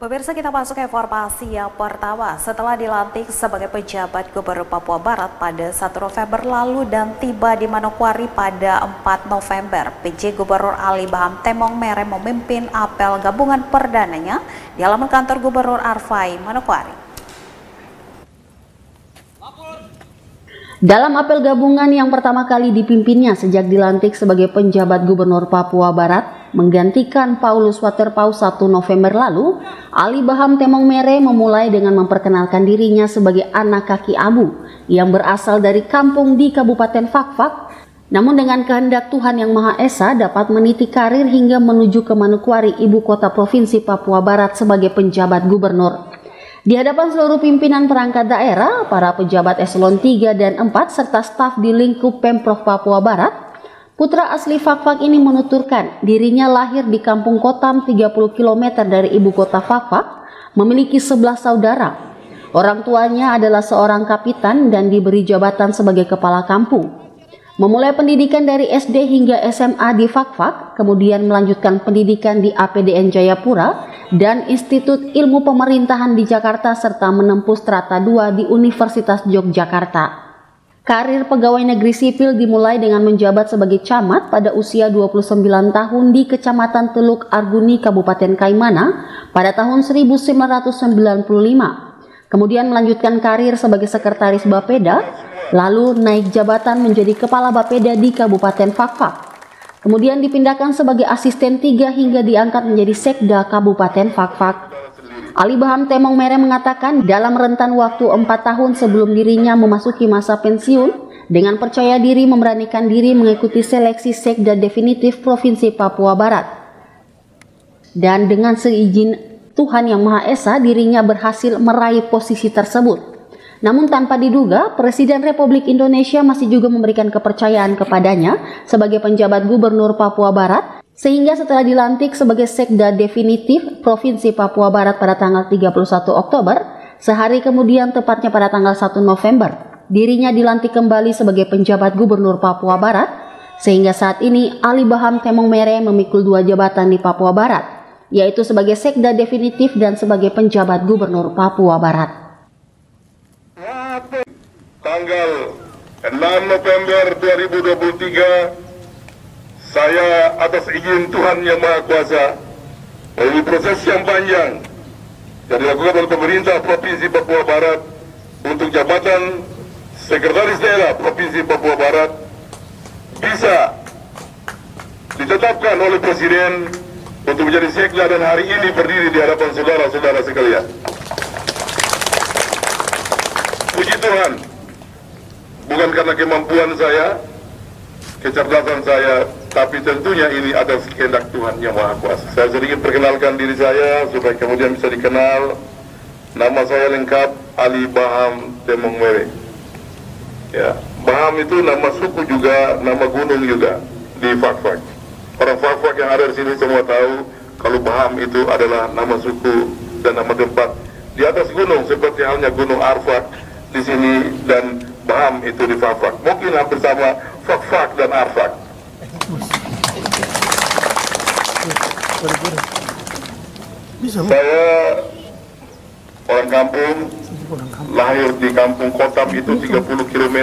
Pemirsa, kita masuk ke informasi yang pertama. Setelah dilantik sebagai pejabat Gubernur Papua Barat pada 1 November lalu dan tiba di Manokwari pada 4 November, PJ Gubernur Ali Baham Temong Mere memimpin apel gabungan perdananya di halaman kantor Gubernur Arfai, Manokwari. Dalam apel gabungan yang pertama kali dipimpinnya sejak dilantik sebagai penjabat Gubernur Papua Barat, menggantikan Paulus Waterpaus 1 November lalu, Ali Baham Temong Mere memulai dengan memperkenalkan dirinya sebagai anak kaki abu yang berasal dari kampung di Kabupaten Fakfak, namun dengan kehendak Tuhan Yang Maha Esa dapat meniti karir hingga menuju ke Manokwari, ibu kota Provinsi Papua Barat sebagai penjabat gubernur. Di hadapan seluruh pimpinan perangkat daerah, para pejabat eselon 3 dan 4 serta staf di lingkup Pemprov Papua Barat, putra asli Fakfak ini menuturkan dirinya lahir di kampung Kotam 30 km dari ibu kota Fakfak, memiliki 11 saudara. Orang tuanya adalah seorang kapitan dan diberi jabatan sebagai kepala kampung. Memulai pendidikan dari SD hingga SMA di Fakfak, kemudian melanjutkan pendidikan di APDN Jayapura dan Institut Ilmu Pemerintahan di Jakarta serta menempuh strata 2 di Universitas Yogyakarta. Karir pegawai negeri sipil dimulai dengan menjabat sebagai camat pada usia 29 tahun di Kecamatan Teluk Arguni, Kabupaten Kaimana pada tahun 1995. Kemudian melanjutkan karir sebagai sekretaris Bapeda, lalu naik jabatan menjadi kepala Bapeda di Kabupaten Fakfak. Kemudian dipindahkan sebagai asisten 3 hingga diangkat menjadi sekda Kabupaten Fakfak. Ali Baham Temong Mere mengatakan dalam rentan waktu 4 tahun sebelum dirinya memasuki masa pensiun, dengan percaya diri memberanikan diri mengikuti seleksi sekda definitif Provinsi Papua Barat. Dan dengan seizin Tuhan Yang Maha Esa, dirinya berhasil meraih posisi tersebut. Namun tanpa diduga, Presiden Republik Indonesia masih juga memberikan kepercayaan kepadanya sebagai penjabat Gubernur Papua Barat, sehingga setelah dilantik sebagai sekda definitif Provinsi Papua Barat pada tanggal 31 Oktober, sehari kemudian tepatnya pada tanggal 1 November, dirinya dilantik kembali sebagai penjabat Gubernur Papua Barat, sehingga saat ini Ali Baham Temong Mere memikul 2 jabatan di Papua Barat, yaitu sebagai sekda definitif dan sebagai penjabat Gubernur Papua Barat. Tanggal 6 November 2023, saya atas izin Tuhan Yang Maha Kuasa, melalui proses yang panjang yang dilakukan oleh pemerintah Provinsi Papua Barat untuk jabatan Sekretaris Daerah Provinsi Papua Barat, bisa ditetapkan oleh Presiden untuk menjadi sekda dan hari ini berdiri di hadapan saudara-saudara sekalian. Puji Tuhan, bukan karena kemampuan saya, kecerdasan saya, tapi tentunya ini atas kehendak Tuhan Yang Maha Kuasa. Saya sedikit perkenalkan diri saya supaya kemudian bisa dikenal. Nama saya lengkap Ali Baham Temong Mere. Ya, Baham itu nama suku juga, nama gunung juga di Fakfak. Orang Fakfak yang ada di sini semua tahu kalau Baham itu adalah nama suku dan nama tempat di atas gunung, seperti halnya Gunung Arfak di sini dan Baham itu di Fakfak. Mungkin hampir sama Fakfak dan Arfak. Saya orang kampung, lahir di kampung Kotam itu 30 km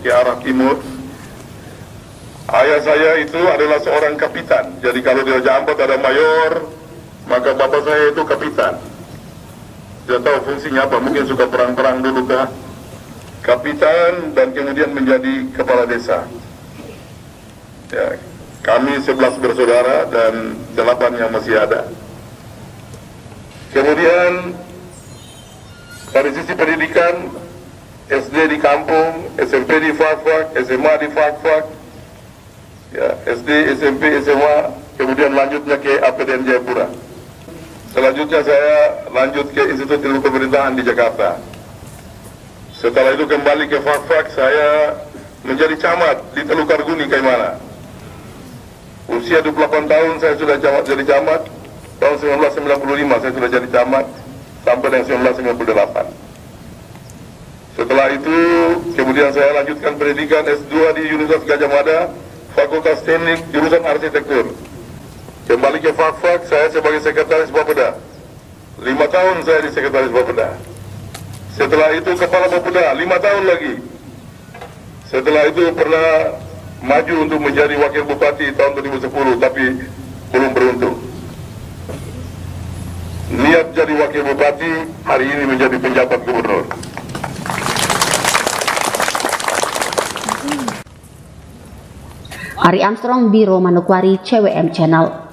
ke arah timur. Ayah saya itu adalah seorang kapitan. Jadi kalau di Raja Ampat ada mayor, maka bapak saya itu kapitan. Tidak tahu fungsinya apa, mungkin suka perang-perang dulu kah? Kapitan dan kemudian menjadi kepala desa. Ya, kami 11 bersaudara dan 8 yang masih ada. Kemudian dari sisi pendidikan, SD di kampung, SMP di Fakfak, SMA di Fakfak, ya, SD, SMP, SMA, kemudian lanjutnya ke APDN Jayapura. Selanjutnya saya lanjut ke Institut Ilmu Pemerintahan di Jakarta. Setelah itu kembali ke Fakfak, saya menjadi camat di Teluk Arguni, Kaimana. Usia 28 tahun saya sudah jadi camat. Tahun 1995 saya sudah jadi camat sampai dengan 1998. Setelah itu kemudian saya lanjutkan pendidikan S2 di Universitas Gajah Mada, Fakultas Teknik jurusan Arsitektur. Kembali ke Fakfak, saya sebagai sekretaris Bapeda. 5 tahun saya di Sekretaris Bapeda. Setelah itu Kepala Bapeda 5 tahun lagi. Setelah itu pernah maju untuk menjadi Wakil Bupati tahun 2010, tapi belum beruntung. Niat jadi Wakil Bupati, hari ini menjadi penjabat gubernur. Ari Armstrong, Biro Manokwari, CWM Channel.